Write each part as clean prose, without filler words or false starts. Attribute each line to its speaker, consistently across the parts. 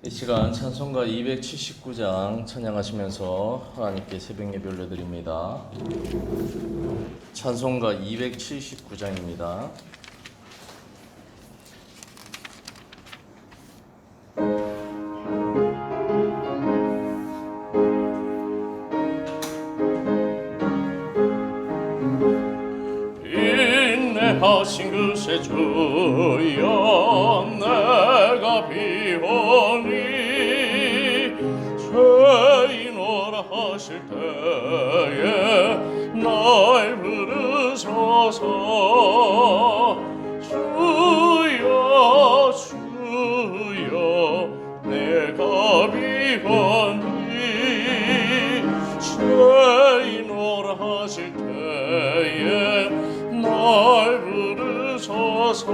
Speaker 1: 이 시간 찬송가 279장 찬양하시면서 하나님께 새벽 예배 올려드립니다. 찬송가 279장입니다.
Speaker 2: 인내하신 그새 주여 내가 비오니 죄인오라 하실 때에 날 부르소서. 주여 주여 내가 비오니 죄인오라 하실 때에 날 부르소서.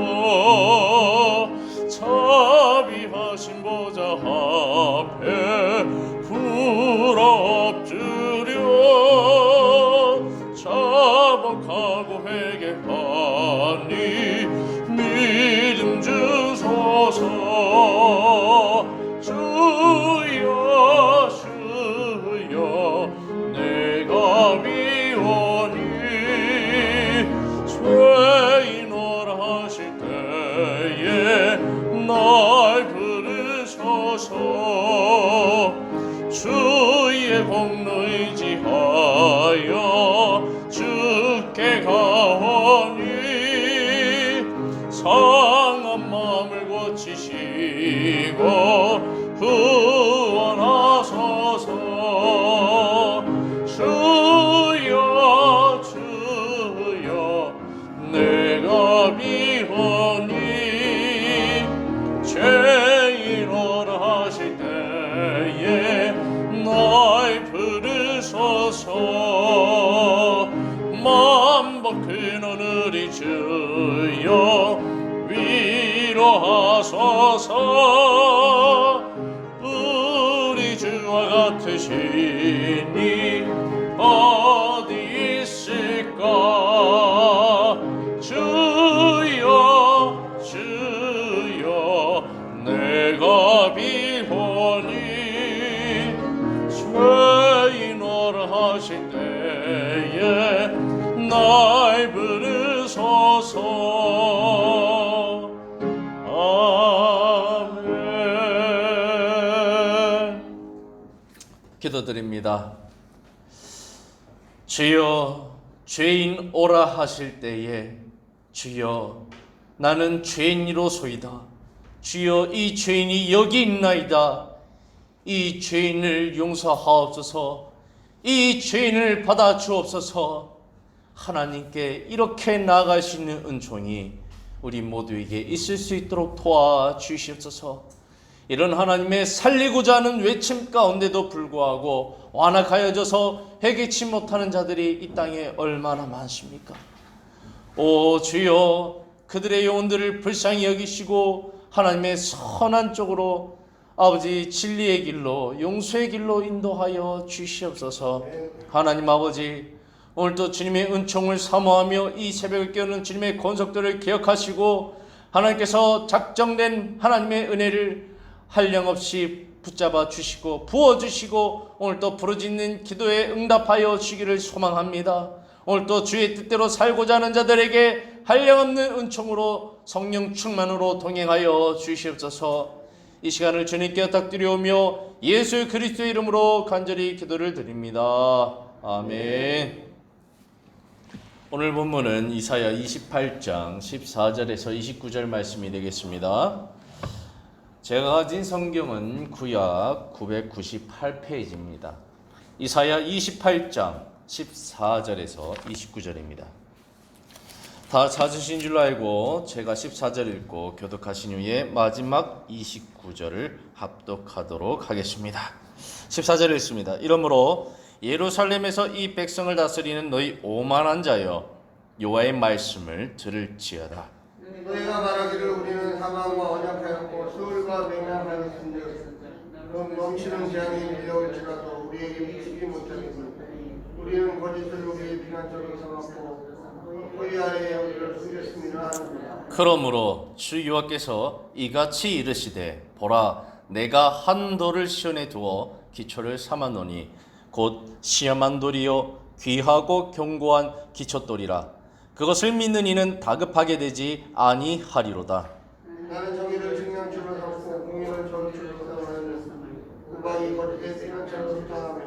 Speaker 2: 자비하신 보좌 앞에 풀어엎드려 자복하고 회개하니 믿음 주소서. 주여 주여 내가 비오니 죄인오라 하실 때에 날 부르소서. 주의 공로 의지하여 주께 가오니 상한 마음을 고치시고 구원하소서. 주여 주여 내가 비오니 죄인오라 하실 때에 날 부르소서. 만복 근원을 주여 위로하소서. 우리 주와 같으시니 어디 있을까. 주여 주여 내가 비오니 죄인오라 하실 때에 날 부르소서. 아멘.
Speaker 1: 기도드립니다. 주여 죄인 오라 하실 때에 주여 나는 죄인이로소이다. 주여 이 죄인이 여기 있나이다. 이 죄인을 용서하옵소서. 이 죄인을 받아 주옵소서. 하나님께 이렇게 나아갈 수 있는 은총이 우리 모두에게 있을 수 있도록 도와주시옵소서. 이런 하나님의 살리고자 하는 외침 가운데도 불구하고 완악하여져서 회개치 못하는 자들이 이 땅에 얼마나 많습니까? 오 주여 그들의 영혼들을 불쌍히 여기시고 하나님의 선한 쪽으로 아버지 진리의 길로 용서의 길로 인도하여 주시옵소서. 하나님 아버지 오늘도 주님의 은총을 사모하며 이 새벽을 깨우는 주님의 권속들을 기억하시고 하나님께서 작정된 하나님의 은혜를 한량없이 붙잡아 주시고 부어주시고 오늘도 부르짖는 기도에 응답하여 주기를 소망합니다. 오늘도 주의 뜻대로 살고자 하는 자들에게 한량없는 은총으로 성령 충만으로 동행하여 주시옵소서. 이 시간을 주님께 부탁드리오며 예수 그리스도의 이름으로 간절히 기도를 드립니다. 아멘. 오늘 본문은 이사야 28장 14절에서 29절 말씀이 되겠습니다. 제가 가진 성경은 구약 998페이지입니다. 이사야 28장 14절에서 29절입니다. 다 찾으신 줄 알고 제가 14절 읽고 교독하신 후에 마지막 29절을 합독하도록 하겠습니다. 14절 읽습니다. 이러므로 예루살렘에서 이 백성을 다스리는 너희 오만한 자여 여호와의 말씀을 들을지어다.
Speaker 3: 너희가 말하기를 우리는 사망과 언약하였고 수울과 맹랑하였으니 그럼 넘치는 재앙이 밀려올지라도 우리에게 미치지 못하겠니. 우리는 거짓을 우리의 비난처럼 삼았고 허리 아래에 우리를 숨겼습니다.
Speaker 1: 그러므로 주 여호와께서 이같이 이르시되 보라 내가 한 돌을 시온에 두어 기초를 삼았노니 곧 시험한 돌이요 귀하고 견고한 기초돌이라. 그것을 믿는 이는 다급하게 되지 아니하리로다.
Speaker 3: 나는 정의를 증명주로 삼고 공의를 전주로 삼하는 우방이 거짓의 피난처럼 흩어하며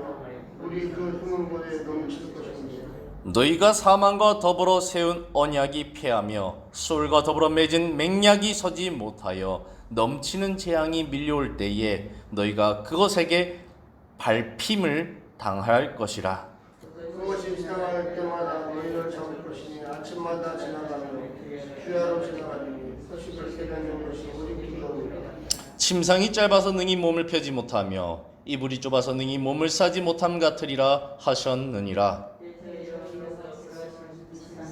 Speaker 3: 우리 그 수는 곳에 넘칠 것입니다.
Speaker 1: 너희가 사망과 더불어 세운 언약이 패하며 소울과 더불어 맺은 맹약이 서지 못하여 넘치는 재앙이 밀려올 때에 너희가 그것에게 밟힘을 당할 것이라.
Speaker 3: 그것이 지나갈 때마다 너희를 잡을 것이니 아침마다 지나가며 주야로 지나가니 서식을 깨닫는 것이 우리 길이옵니다.
Speaker 1: 침상이 짧아서 능히 몸을 펴지 못하며 이불이 좁아서 능히 몸을 싸지 못함 같으리라 하셨느니라.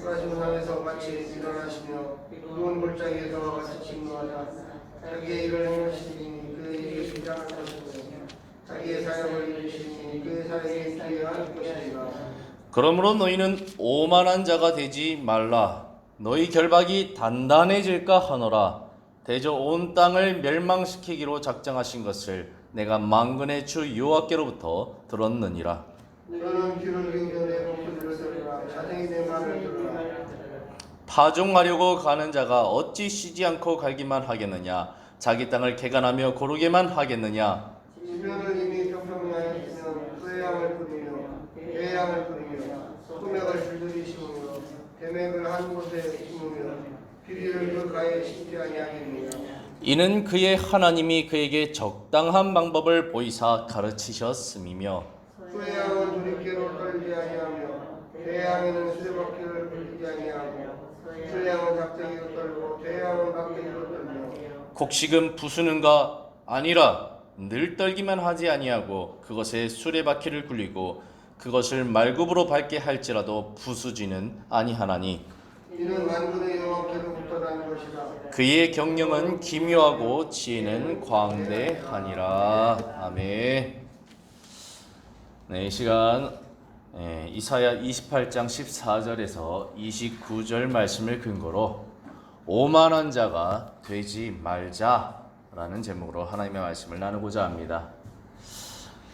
Speaker 3: 가진 상에서 같이 일어나시며 누운 골짜기에서 같이 진노하자. 자기의 일을 행하시니 그의 일이 비장할 것이며 자기의 사역을 이루시니 그의 사역이 기회할 것이니라.
Speaker 1: 그러므로 너희는 오만한 자가 되지 말라. 너희 결박이 단단해질까 하노라. 대저 온 땅을 멸망시키기로 작정하신 것을 내가 만군의 주 여호와께로부터 들었느니라.
Speaker 3: 너는 귀를 기울여 내 목소리를 들으라. 자세히 내 말을 들으라.
Speaker 1: 파종하려고 가는 자가 어찌 쉬지 않고 갈기만 하겠느냐? 자기 땅을 개간하며 고르게만 하겠느냐?
Speaker 3: 지면을 이미 평평하였으면 그의 양을 부리며 내 양을 부리며 소맥을 줄줄이 심으며 대맥을 한 곳에 심으며 비리를 그 가에 심지 아니하겠느냐.
Speaker 1: 이는 그의 하나님이 그에게 적당한 방법을 보이사 가르치셨음이며
Speaker 3: 그의 양은 돌이깨로 떨지 아니하며 내 양에는 수레바퀴를 굴리지 아니하고 그의 양은 작대기로 떨고 내 양은 박대기로 떨며
Speaker 1: 곡식은 부수는가 아니라 늘 떨기만 하지 아니하고 그것에 수레바퀴를 굴리고 그것을 말굽으로 밟게 할지라도 부수지는 아니하나니
Speaker 3: 이는 만군의 여호와께로부터라는 것이라.
Speaker 1: 그의 경영은 기묘하고 지혜는 광대하니라. 아멘. 네, 이 시간 이사야 28장 14절에서 29절 말씀을 근거로 오만한 자가 되지 말자라는 제목으로 하나님의 말씀을 나누고자 합니다.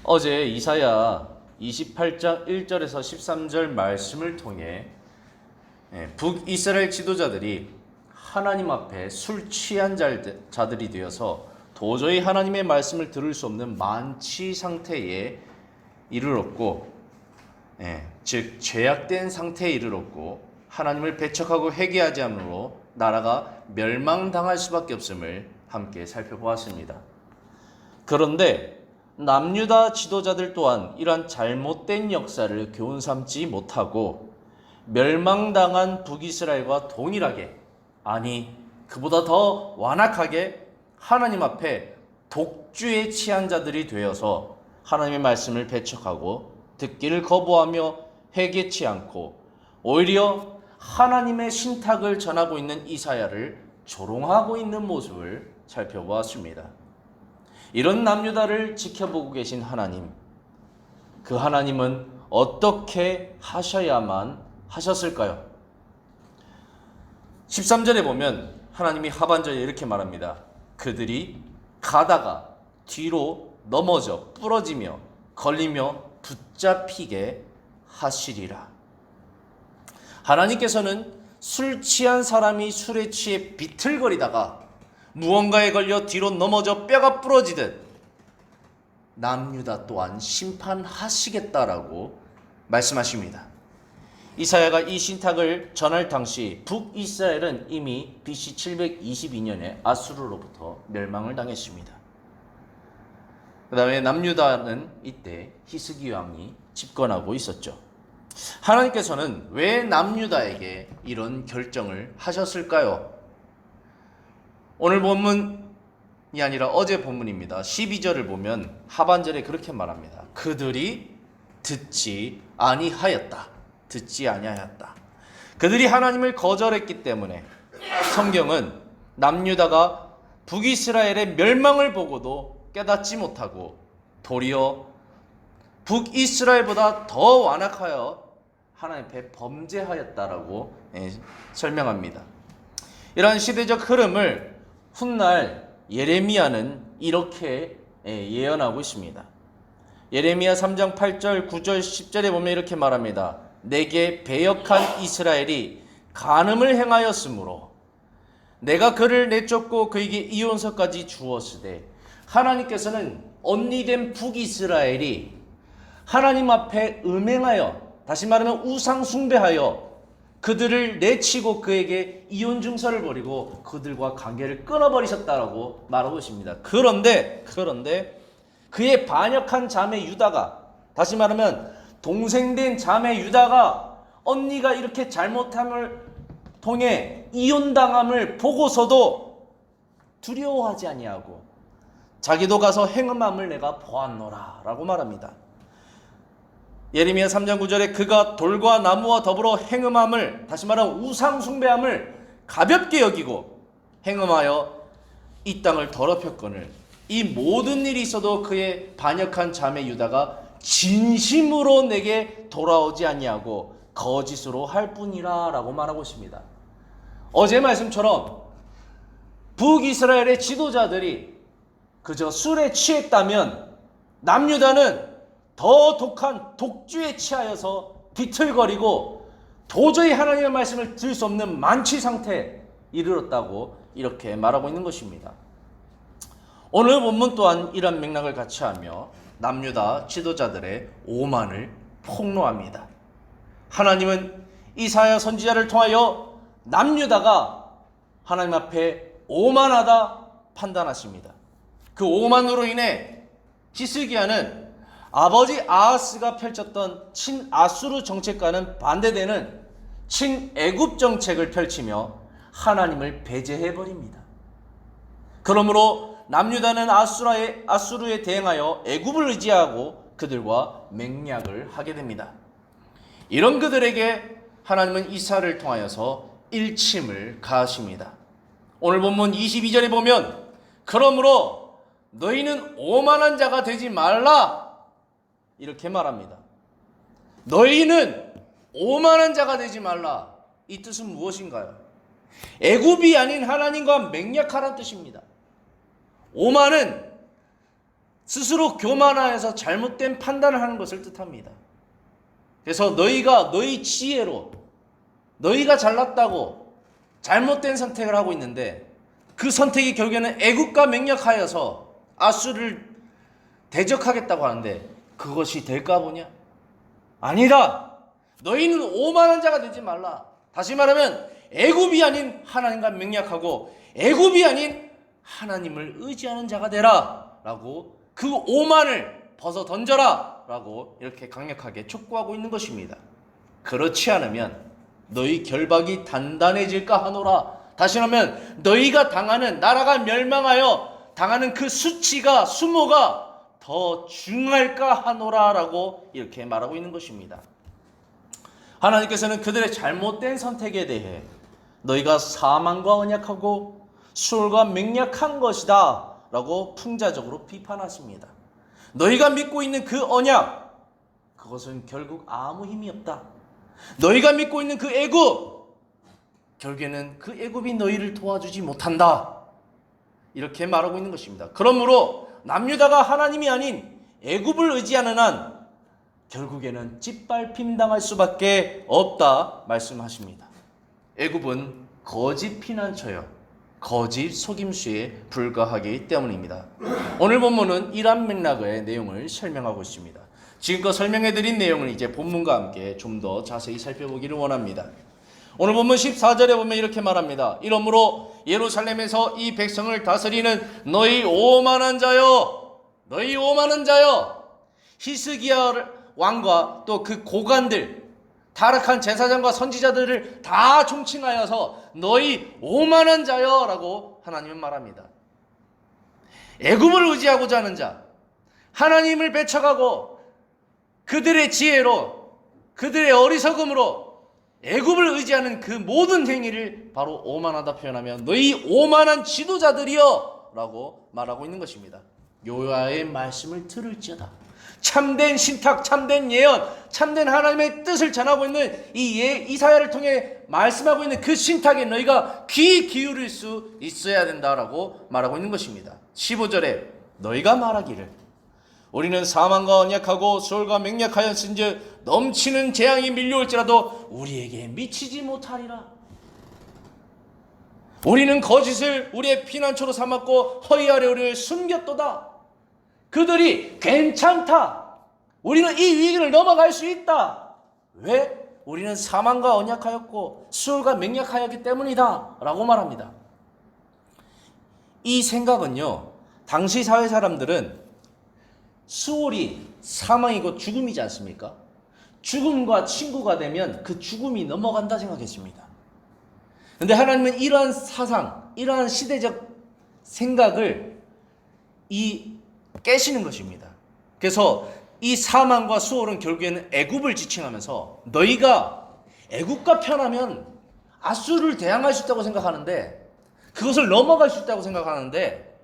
Speaker 1: 어제 이사야 28장 1절에서 13절 말씀을 통해 북이스라엘 지도자들이 하나님 앞에 술 취한 자들이 되어서 도저히 하나님의 말씀을 들을 수 없는 만취 상태에 이르렀고, 즉 죄악된 상태에 이르렀고 하나님을 배척하고 회개하지 않으므로 나라가 멸망당할 수밖에 없음을 함께 살펴보았습니다. 그런데 남유다 지도자들 또한 이러한 잘못된 역사를 교훈 삼지 못하고 멸망당한 북이스라엘과 동일하게, 아니 그보다 더 완악하게 하나님 앞에 독주에 취한 자들이 되어서 하나님의 말씀을 배척하고 듣기를 거부하며 회개치 않고 오히려 하나님의 신탁을 전하고 있는 이사야를 조롱하고 있는 모습을 살펴보았습니다. 이런 남유다를 지켜보고 계신 하나님, 그 하나님은 어떻게 하셔야만 하셨을까요? 13절에 보면 하나님이 하반절에 이렇게 말합니다. 그들이 가다가 뒤로 넘어져 부러지며 걸리며 붙잡히게 하시리라. 하나님께서는 술 취한 사람이 술에 취해 비틀거리다가 무언가에 걸려 뒤로 넘어져 뼈가 부러지듯 남유다 또한 심판하시겠다라고 말씀하십니다. 이사야가 이 신탁을 전할 당시 북이스라엘은 이미 BC 722년에 아수르로부터 멸망을 당했습니다. 그 다음에 남유다는 이때 히스기 왕이 집권하고 있었죠. 하나님께서는 왜 남유다에게 이런 결정을 하셨을까요? 오늘 본문이 아니라 어제 본문입니다. 12절을 보면 하반절에 그렇게 말합니다. 그들이 듣지 아니하였다. 듣지 아니하였다. 그들이 하나님을 거절했기 때문에 성경은 남유다가 북이스라엘의 멸망을 보고도 깨닫지 못하고 도리어 북이스라엘보다 더 완악하여 하나님 앞에 범죄하였다라고 설명합니다. 이러한 시대적 흐름을 훗날 예레미야는 이렇게 예언하고 있습니다. 예레미야 3장 8절 9절 10절에 보면 이렇게 말합니다. 내게 배역한 이스라엘이 간음을 행하였으므로 내가 그를 내쫓고 그에게 이혼서까지 주었으되, 하나님께서는 언니된 북이스라엘이 하나님 앞에 음행하여, 다시 말하면 우상 숭배하여 그들을 내치고 그에게 이혼 증서를 벌이고 그들과 관계를 끊어버리셨다라고 말하고 있습니다. 그런데 그의 반역한 자매 유다가, 다시 말하면 동생된 자매 유다가 언니가 이렇게 잘못함을 통해 이혼당함을 보고서도 두려워하지 아니하고 자기도 가서 행음함을 내가 보았노라 라고 말합니다. 예레미야 3장 9절에 그가 돌과 나무와 더불어 행음함을, 다시 말하면 우상 숭배함을 가볍게 여기고 행음하여 이 땅을 더럽혔거늘 이 모든 일이 있어도 그의 반역한 자매 유다가 진심으로 내게 돌아오지 아니하고 거짓으로 할 뿐이라 라고 말하고 있습니다. 어제 말씀처럼 북이스라엘의 지도자들이 그저 술에 취했다면 남유다는 더 독한 독주에 취하여서 비틀거리고 도저히 하나님의 말씀을 들을 수 없는 만취 상태에 이르렀다고 이렇게 말하고 있는 것입니다. 오늘 본문 또한 이런 맥락을 같이 하며 남유다 지도자들의 오만을 폭로합니다. 하나님은 이사야 선지자를 통하여 남유다가 하나님 앞에 오만하다 판단하십니다. 그 오만으로 인해 히스기야는 아버지 아하스가 펼쳤던 친아수르 정책과는 반대되는 친애굽 정책을 펼치며 하나님을 배제해버립니다. 그러므로 남유다는 아수르에 대응하여 애굽을 의지하고 그들과 맹약을 하게 됩니다. 이런 그들에게 하나님은 이사를 통하여서 일침을 가하십니다. 오늘 본문 22절에 보면 그러므로 너희는 오만한 자가 되지 말라 이렇게 말합니다. 너희는 오만한 자가 되지 말라. 이 뜻은 무엇인가요? 애굽이 아닌 하나님과 맹약하라는 뜻입니다. 오만은 스스로 교만하여서 잘못된 판단을 하는 것을 뜻합니다. 그래서 너희가 너희 지혜로 너희가 잘났다고 잘못된 선택을 하고 있는데 그 선택이 결국에는 애굽과 맹약하여서 아수르를 대적하겠다고 하는데 그것이 될까 보냐? 아니다. 너희는 오만한 자가 되지 말라. 다시 말하면 애굽이 아닌 하나님과 맹약하고 애굽이 아닌 하나님을 의지하는 자가 되라 라고 그 오만을 벗어 던져라 라고 이렇게 강력하게 촉구하고 있는 것입니다. 그렇지 않으면 너희 결박이 단단해질까 하노라. 다시 말하면 너희가 당하는, 나라가 멸망하여 당하는 그 수치가, 수모가 더 중할까 하노라 라고 이렇게 말하고 있는 것입니다. 하나님께서는 그들의 잘못된 선택에 대해 너희가 사망과 언약하고 술과 맹약한 것이다 라고 풍자적으로 비판하십니다. 너희가 믿고 있는 그 언약, 그것은 결국 아무 힘이 없다. 너희가 믿고 있는 그 애굽, 결국에는 그 애굽이 너희를 도와주지 못한다. 이렇게 말하고 있는 것입니다. 그러므로 남유다가 하나님이 아닌 애굽을 의지하는 한 결국에는 짓밟힘 당할 수밖에 없다 말씀하십니다. 애굽은 거짓 피난처요, 거짓 속임수에 불과하기 때문입니다. 오늘 본문은 이러한 맥락의 내용을 설명하고 있습니다. 지금껏 설명해드린 내용을 이제 본문과 함께 좀 더 자세히 살펴보기를 원합니다. 오늘 본문 14절에 보면 이렇게 말합니다. 이러므로 예루살렘에서 이 백성을 다스리는 너희 오만한 자여, 너희 오만한 자여, 히스기야 왕과 또 그 고관들, 타락한 제사장과 선지자들을 다 총칭하여서 너희 오만한 자여 라고 하나님은 말합니다. 애굽을 의지하고자 하는 자, 하나님을 배척하고 그들의 지혜로, 그들의 어리석음으로 애굽을 의지하는 그 모든 행위를 바로 오만하다 표현하며 너희 오만한 지도자들이여 라고 말하고 있는 것입니다. 여호와의 말씀을 들을지어다. 참된 신탁, 참된 예언, 참된 하나님의 뜻을 전하고 있는 이사야를 통해 말씀하고 있는 그 신탁에 너희가 귀 기울일 수 있어야 된다라고 말하고 있는 것입니다. 15절에 너희가 말하기를 우리는 사망과 언약하고 수월과 맹약하였은즉 넘치는 재앙이 밀려올지라도 우리에게 미치지 못하리라. 우리는 거짓을 우리의 피난처로 삼았고 허위 아래 우리를 숨겼도다. 그들이 괜찮다, 우리는 이 위기를 넘어갈 수 있다. 왜? 우리는 사망과 언약하였고 수월과 맹약하였기 때문이다 라고 말합니다. 이 생각은요, 당시 사회 사람들은 수월이 사망이고 죽음이지 않습니까? 죽음과 친구가 되면 그 죽음이 넘어간다 생각했습니다. 그런데 하나님은 이러한 사상, 이러한 시대적 생각을 깨시는 것입니다. 그래서 이 사망과 수월은 결국에는 애굽을 지칭하면서 너희가 애굽과 편하면 아수르를 대항할 수 있다고 생각하는데, 그것을 넘어갈 수 있다고 생각하는데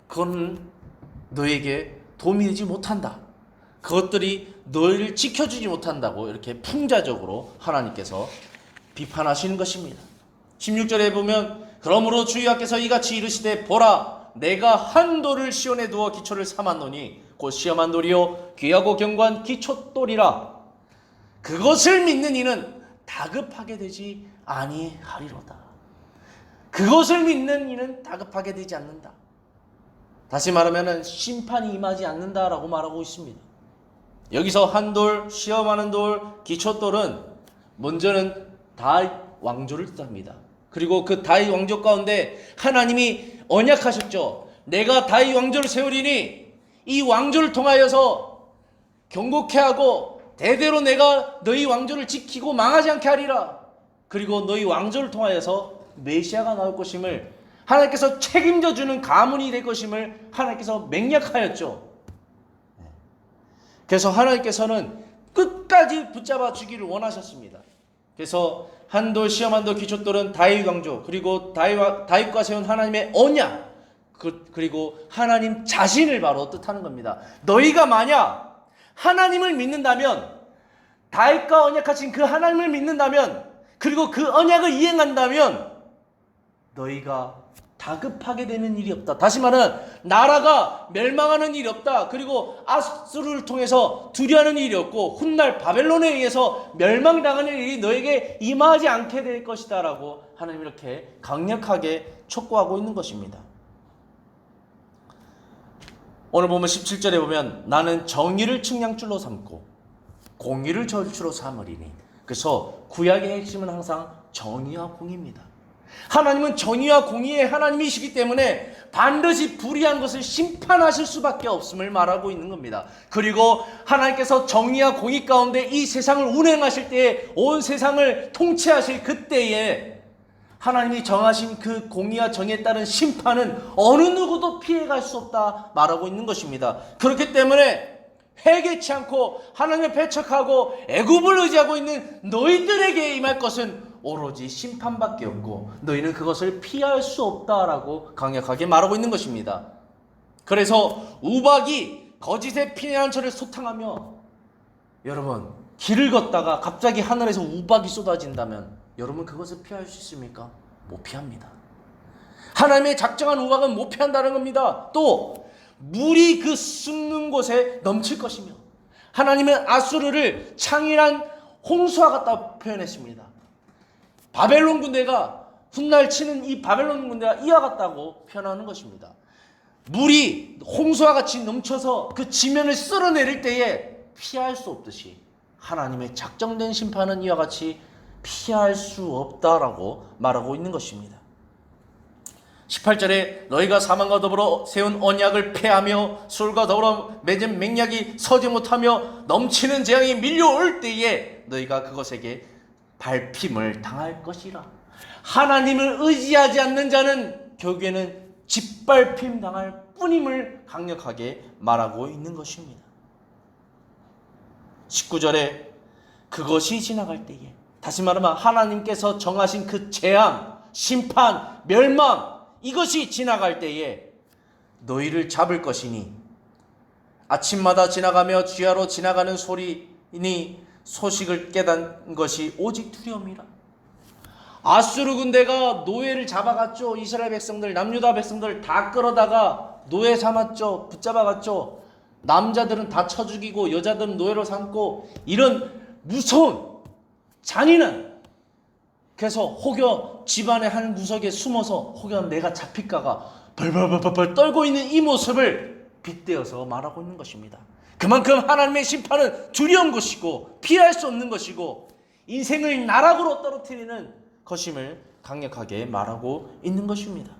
Speaker 1: 그건 너에게 도움이 되지 못한다. 그것들이 너희를 지켜주지 못한다고 이렇게 풍자적으로 하나님께서 비판하시는 것입니다. 16절에 보면 그러므로 주여께서 이같이 이르시되 보라 내가 한 돌을 시온에 두어 기초를 삼았노니 곧 시험한 돌이요 귀하고 견고한 기초돌이라. 그것을 믿는 이는 다급하게 되지 아니하리로다. 그것을 믿는 이는 다급하게 되지 않는다. 다시 말하면 심판이 임하지 않는다라고 말하고 있습니다. 여기서 한 돌, 시험하는 돌, 기초돌은 먼저는 다윗 왕조를 뜻합니다. 그리고 그 다윗 왕조 가운데 하나님이 언약하셨죠. 내가 다윗 왕조를 세우리니 이 왕조를 통하여서 경고케 하고 대대로 내가 너희 왕조를 지키고 망하지 않게 하리라. 그리고 너희 왕조를 통하여서 메시아가 나올 것임을, 하나님께서 책임져 주는 가문이 될 것임을 하나님께서 맹약하였죠. 그래서 하나님께서는 끝까지 붙잡아 주기를 원하셨습니다. 그래서 한돌, 시험한돌, 기초돌은 다윗 왕조, 그리고 다윗과 세운 하나님의 언약, 그리고 하나님 자신을 바로 뜻하는 겁니다. 너희가 만약 하나님을 믿는다면, 다윗과 언약하신 그 하나님을 믿는다면, 그리고 그 언약을 이행한다면 너희가 다급하게 되는 일이 없다. 다시 말하면 나라가 멸망하는 일이 없다. 그리고 아수르를 통해서 두려워하는 일이 없고 훗날 바벨론에 의해서 멸망당하는 일이 너에게 임하지 않게 될 것이다 라고 하나님 이렇게 강력하게 촉구하고 있는 것입니다. 오늘 보면 17절에 보면 나는 정의를 측량줄로 삼고 공의를 절추로 삼으리니. 그래서 구약의 핵심은 항상 정의와 공의입니다. 하나님은 정의와 공의의 하나님이시기 때문에 반드시 불의한 것을 심판하실 수밖에 없음을 말하고 있는 겁니다. 그리고 하나님께서 정의와 공의 가운데 이 세상을 운행하실 때에, 온 세상을 통치하실 그때에 하나님이 정하신 그 공의와 정의에 따른 심판은 어느 누구도 피해갈 수 없다 말하고 있는 것입니다. 그렇기 때문에 회개치 않고 하나님을 배척하고 애굽을 의지하고 있는 너희들에게 임할 것은 오로지 심판밖에 없고 너희는 그것을 피할 수 없다라고 강력하게 말하고 있는 것입니다. 그래서 우박이 거짓의 피난처를 소탕하며, 여러분 길을 걷다가 갑자기 하늘에서 우박이 쏟아진다면 여러분 그것을 피할 수 있습니까? 못 피합니다. 하나님의 작정한 우박은 못 피한다는 겁니다. 또 물이 그 숨는 곳에 넘칠 것이며, 하나님은 아수르를 창일한 홍수와 같다 표현했습니다. 바벨론 군대가 훗날 치는 이 바벨론 군대가 이와 같다고 표현하는 것입니다. 물이 홍수와 같이 넘쳐서 그 지면을 쓸어내릴 때에 피할 수 없듯이 하나님의 작정된 심판은 이와 같이 피할 수 없다라고 말하고 있는 것입니다. 18절에 너희가 사망과 더불어 세운 언약을 폐하며 술과 더불어 맺은 맹약이 서지 못하며 넘치는 재앙이 밀려올 때에 너희가 그것에게 밟힘을 당할 것이라. 하나님을 의지하지 않는 자는 결국에는 짓밟힘 당할 뿐임을 강력하게 말하고 있는 것입니다. 19절에 그것이 지나갈 때에, 다시 말하면 하나님께서 정하신 그 재앙, 심판, 멸망, 이것이 지나갈 때에 너희를 잡을 것이니 아침마다 지나가며 주야로 지나가는 소리니 소식을 깨닫는 것이 오직 두려움이라. 아수르 군대가 노예를 잡아갔죠. 이스라엘 백성들, 남유다 백성들 다 끌어다가 노예 삼았죠. 붙잡아갔죠. 남자들은 다 쳐 죽이고 여자들은 노예로 삼고 이런 무서운 잔인한, 그래서 혹여 집안의 한 구석에 숨어서 혹여 내가 잡힐까가 벌벌벌벌 떨고 있는 이 모습을 빗대어서 말하고 있는 것입니다. 그만큼 하나님의 심판은 두려운 것이고 피할 수 없는 것이고 인생을 나락으로 떨어뜨리는 것임을 강력하게 말하고 있는 것입니다.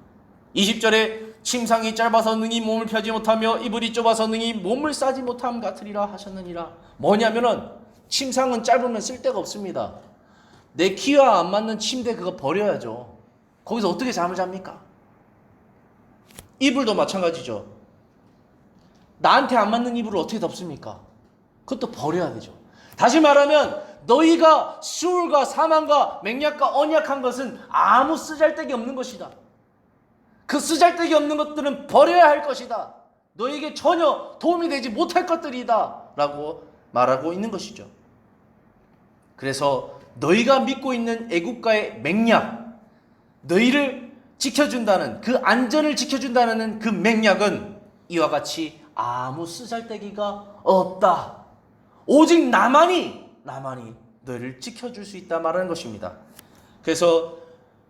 Speaker 1: 20절에 침상이 짧아서 능히 몸을 펴지 못하며 이불이 좁아서 능히 몸을 싸지 못함 같으리라 하셨느니라. 뭐냐면은 침상은 짧으면 쓸데가 없습니다. 내 키와 안 맞는 침대 그거 버려야죠. 거기서 어떻게 잠을 잡니까? 이불도 마찬가지죠. 나한테 안 맞는 이불을 어떻게 덮습니까? 그것도 버려야 되죠. 다시 말하면 너희가 수울과 사망과 맹약과 언약한 것은 아무 쓰잘데기 없는 것이다. 그 쓰잘데기 없는 것들은 버려야 할 것이다. 너에게 전혀 도움이 되지 못할 것들이다 라고 말하고 있는 것이죠. 그래서 너희가 믿고 있는 애국가의 맹약, 너희를 지켜준다는, 그 안전을 지켜준다는 그 맹약은 이와 같이 아무 쓰잘데기가 없다. 오직 나만이 너희를 지켜줄 수 있다 말하는 것입니다. 그래서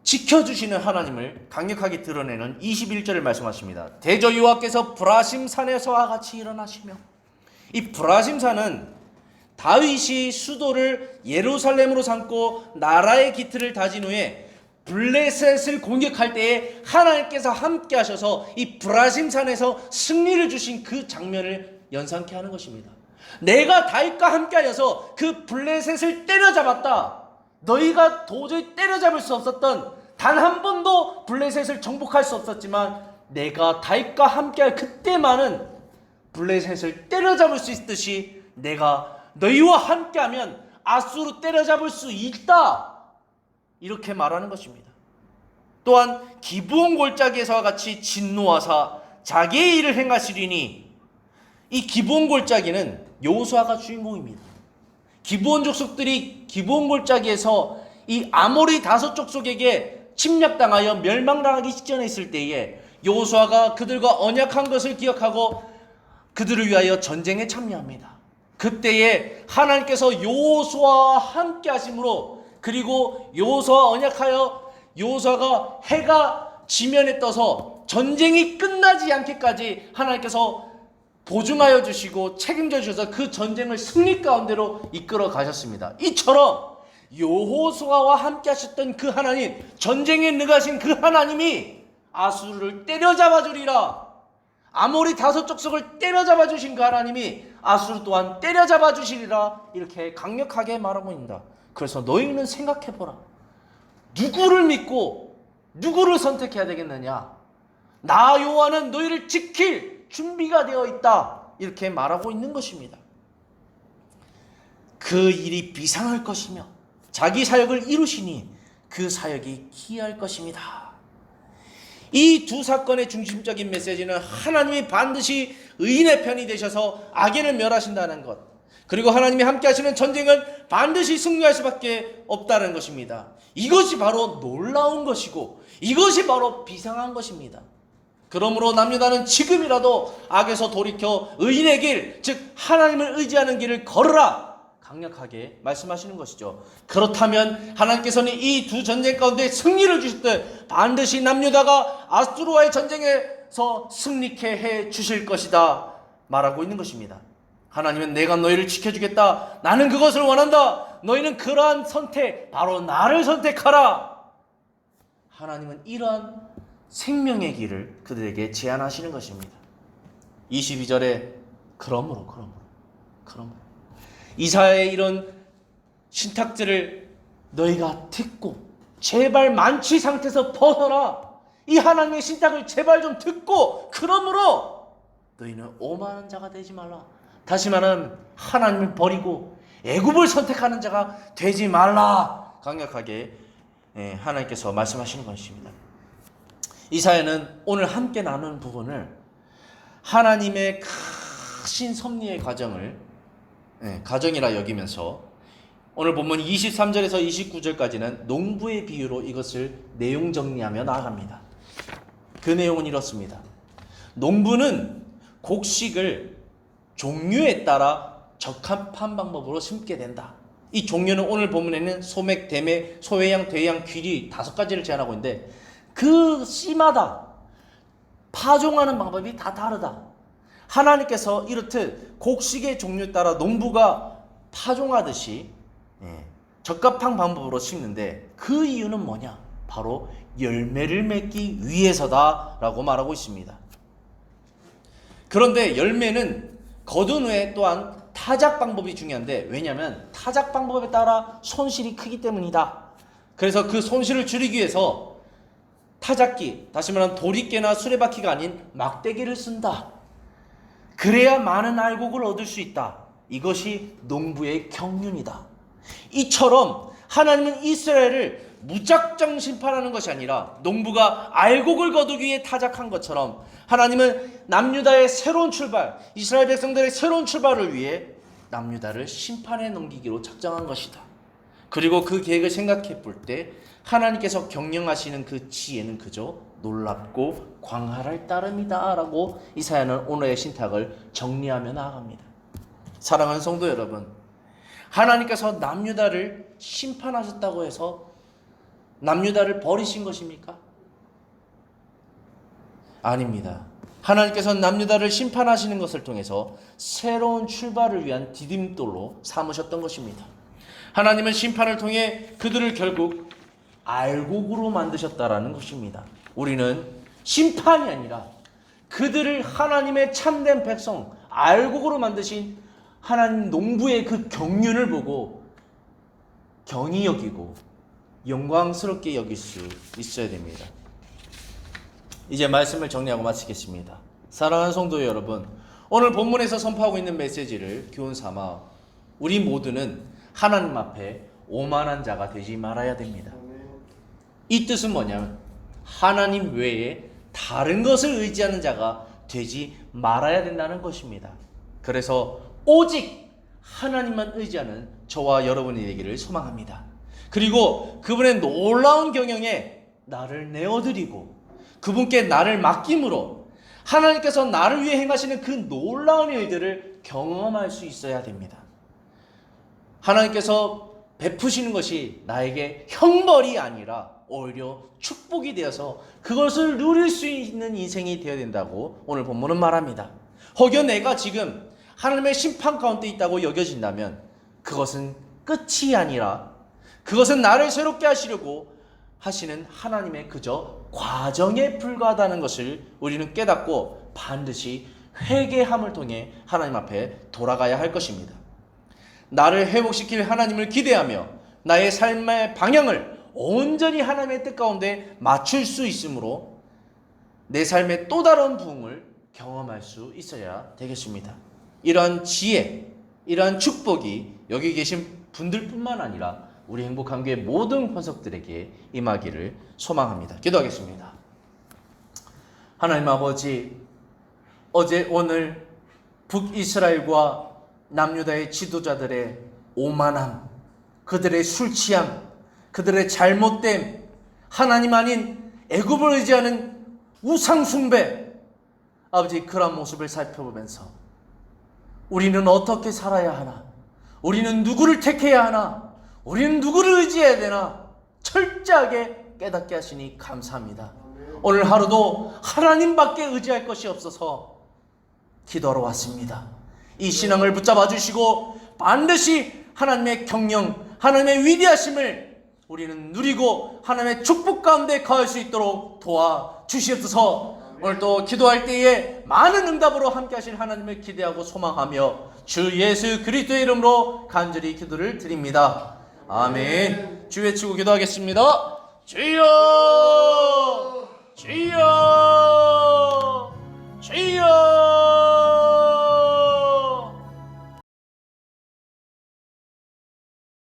Speaker 1: 지켜주시는 하나님을 강력하게 드러내는 21절을 말씀하십니다. 대저 여호와께서 브라심 산에서와 같이 일어나시며, 이 브라심 산은 다윗이 수도를 예루살렘으로 삼고 나라의 기틀을 다진 후에 블레셋을 공격할 때에 하나님께서 함께 하셔서 이 브라심 산에서 승리를 주신 그 장면을 연상케 하는 것입니다. 내가 다윗과 함께 하여서 그 블레셋을 때려잡았다. 너희가 도저히 때려잡을 수 없었던, 단 한 번도 블레셋을 정복할 수 없었지만 내가 다윗과 함께할 그때만은 블레셋을 때려잡을 수 있듯이 내가 너희와 함께하면 아수르 때려잡을 수 있다. 이렇게 말하는 것입니다. 또한 기브온 골짜기에서와 같이 진노하사 자기의 일을 행하시리니, 이 기브온 골짜기는 여호수아가 주인공입니다. 기브온 족속들이 기브온 골짜기에서 이 아모리 다섯 족속에게 침략당하여 멸망당하기 직전에 있을 때에 여호수아가 그들과 언약한 것을 기억하고 그들을 위하여 전쟁에 참여합니다. 그때에 하나님께서 여호수아와 함께 하심으로, 그리고 여호수아와 언약하여 여호수아가 해가 지면에 떠서 전쟁이 끝나지 않기까지 하나님께서 보증하여 주시고 책임져 주셔서 그 전쟁을 승리 가운데로 이끌어 가셨습니다. 이처럼 여호수아와 함께 하셨던 그 하나님, 전쟁에 능하신 그 하나님이 아수르를 때려잡아 주리라. 아모리 다섯 족속을 때려잡아 주신 그 하나님이 아수르 또한 때려잡아 주시리라. 이렇게 강력하게 말하고 있습니다. 그래서 너희는 생각해보라. 누구를 믿고 누구를 선택해야 되겠느냐? 나 여호와는 너희를 지킬 준비가 되어 있다. 이렇게 말하고 있는 것입니다. 그 일이 비상할 것이며 자기 사역을 이루시니 그 사역이 기이할 것입니다. 이 두 사건의 중심적인 메시지는 하나님이 반드시 의인의 편이 되셔서 악인을 멸하신다는 것, 그리고 하나님이 함께 하시는 전쟁은 반드시 승리할 수밖에 없다는 것입니다. 이것이 바로 놀라운 것이고 이것이 바로 비상한 것입니다. 그러므로 남유다는 지금이라도 악에서 돌이켜 의인의 길, 즉 하나님을 의지하는 길을 걸으라 강력하게 말씀하시는 것이죠. 그렇다면 하나님께서는 이 두 전쟁 가운데 승리를 주실 때 반드시 남유다가 아수르와의 전쟁에서 승리케 해 주실 것이다 말하고 있는 것입니다. 하나님은 내가 너희를 지켜주겠다. 나는 그것을 원한다. 너희는 그러한 선택, 바로 나를 선택하라. 하나님은 이러한 생명의 길을 그들에게 제안하시는 것입니다. 22절에 그러므로 이사야의 이런 신탁들을 너희가 듣고 제발 만취 상태에서 벗어나. 이 하나님의 신탁을 제발 좀 듣고, 그러므로 너희는 오만한 자가 되지 말라. 다시 말하면 하나님을 버리고 애굽을 선택하는 자가 되지 말라. 강력하게 하나님께서 말씀하시는 것입니다. 이사야는 오늘 함께 나누는 부분을 하나님의 크신 섭리의 가정이라 여기면서 오늘 본문 23절에서 29절까지는 농부의 비유로 이것을 내용 정리하며 나아갑니다. 그 내용은 이렇습니다. 농부는 곡식을 종류에 따라 적합한 방법으로 심게 된다. 이 종류는 오늘 본문에는 소맥, 대매, 소외양, 대양, 귀리 5가지를 제안하고 있는데 그 씨마다 파종하는 방법이 다 다르다. 하나님께서 이렇듯 곡식의 종류에 따라 농부가 파종하듯이 적합한 방법으로 심는데 그 이유는 뭐냐? 바로 열매를 맺기 위해서다 라고 말하고 있습니다. 그런데 열매는 거둔 후에 또한 타작 방법이 중요한데, 왜냐하면 타작 방법에 따라 손실이 크기 때문이다. 그래서 그 손실을 줄이기 위해서 타작기, 다시 말하면 도리깨나 수레바퀴가 아닌 막대기를 쓴다. 그래야 많은 알곡을 얻을 수 있다. 이것이 농부의 경륜이다. 이처럼 하나님은 이스라엘을 무작정 심판하는 것이 아니라 농부가 알곡을 거두기 위해 타작한 것처럼 하나님은 남유다의 새로운 출발, 이스라엘 백성들의 새로운 출발을 위해 남유다를 심판에 넘기기로 작정한 것이다. 그리고 그 계획을 생각해 볼 때 하나님께서 경영하시는 그 지혜는 그저 놀랍고 광활할 따름이다 라고 이사야는 오늘의 신탁을 정리하며 나아갑니다. 사랑하는 성도 여러분, 하나님께서 남유다를 심판하셨다고 해서 남유다를 버리신 것입니까? 아닙니다. 하나님께서 남유다를 심판하시는 것을 통해서 새로운 출발을 위한 디딤돌로 삼으셨던 것입니다. 하나님은 심판을 통해 그들을 결국 알곡으로 만드셨다라는 것입니다. 우리는 심판이 아니라 그들을 하나님의 참된 백성, 알곡으로 만드신 하나님 농부의 그 경륜을 보고 경히 여기고 영광스럽게 여길 수 있어야 됩니다. 이제 말씀을 정리하고 마치겠습니다. 사랑하는 성도 여러분, 오늘 본문에서 선포하고 있는 메시지를 교훈 삼아 우리 모두는 하나님 앞에 오만한 자가 되지 말아야 됩니다. 이 뜻은 뭐냐면 하나님 외에 다른 것을 의지하는 자가 되지 말아야 된다는 것입니다. 그래서 오직 하나님만 의지하는 저와 여러분이 되기를 소망합니다. 그리고 그분의 놀라운 경영에 나를 내어드리고 그분께 나를 맡김으로 하나님께서 나를 위해 행하시는 그 놀라운 일들을 경험할 수 있어야 됩니다. 하나님께서 베푸시는 것이 나에게 형벌이 아니라 오히려 축복이 되어서 그것을 누릴 수 있는 인생이 되어야 된다고 오늘 본문은 말합니다. 혹여 내가 지금 하나님의 심판 가운데 있다고 여겨진다면 그것은 끝이 아니라 그것은 나를 새롭게 하시려고 하시는 하나님의 그저 과정에 불과하다는 것을 우리는 깨닫고 반드시 회개함을 통해 하나님 앞에 돌아가야 할 것입니다. 나를 회복시킬 하나님을 기대하며 나의 삶의 방향을 온전히 하나님의 뜻 가운데 맞출 수 있으므로 내 삶의 또 다른 부흥을 경험할 수 있어야 되겠습니다. 이러한 지혜, 이러한 축복이 여기 계신 분들뿐만 아니라 우리 행복한 교회 모든 권속들에게 임하기를 소망합니다. 기도하겠습니다. 하나님 아버지, 어제 오늘 북이스라엘과 남유다의 지도자들의 오만함, 그들의 술 취함, 그들의 잘못됨, 하나님 아닌 애굽을 의지하는 우상 숭배, 아버지 그런 모습을 살펴보면서 우리는 어떻게 살아야 하나? 우리는 누구를 택해야 하나? 우리는 누구를 의지해야 되나? 철저하게 깨닫게 하시니 감사합니다. 오늘 하루도 하나님밖에 의지할 것이 없어서 기도하러 왔습니다. 이 신앙을 붙잡아 주시고 반드시 하나님의 경영, 하나님의 위대하심을 우리는 누리고 하나님의 축복 가운데 거할 수 있도록 도와주시옵소서. 오늘 또 기도할 때에 많은 응답으로 함께 하실 하나님을 기대하고 소망하며 주 예수 그리스도의 이름으로 간절히 기도를 드립니다. 아멘. 주 외치고 기도하겠습니다. 주여! 주여!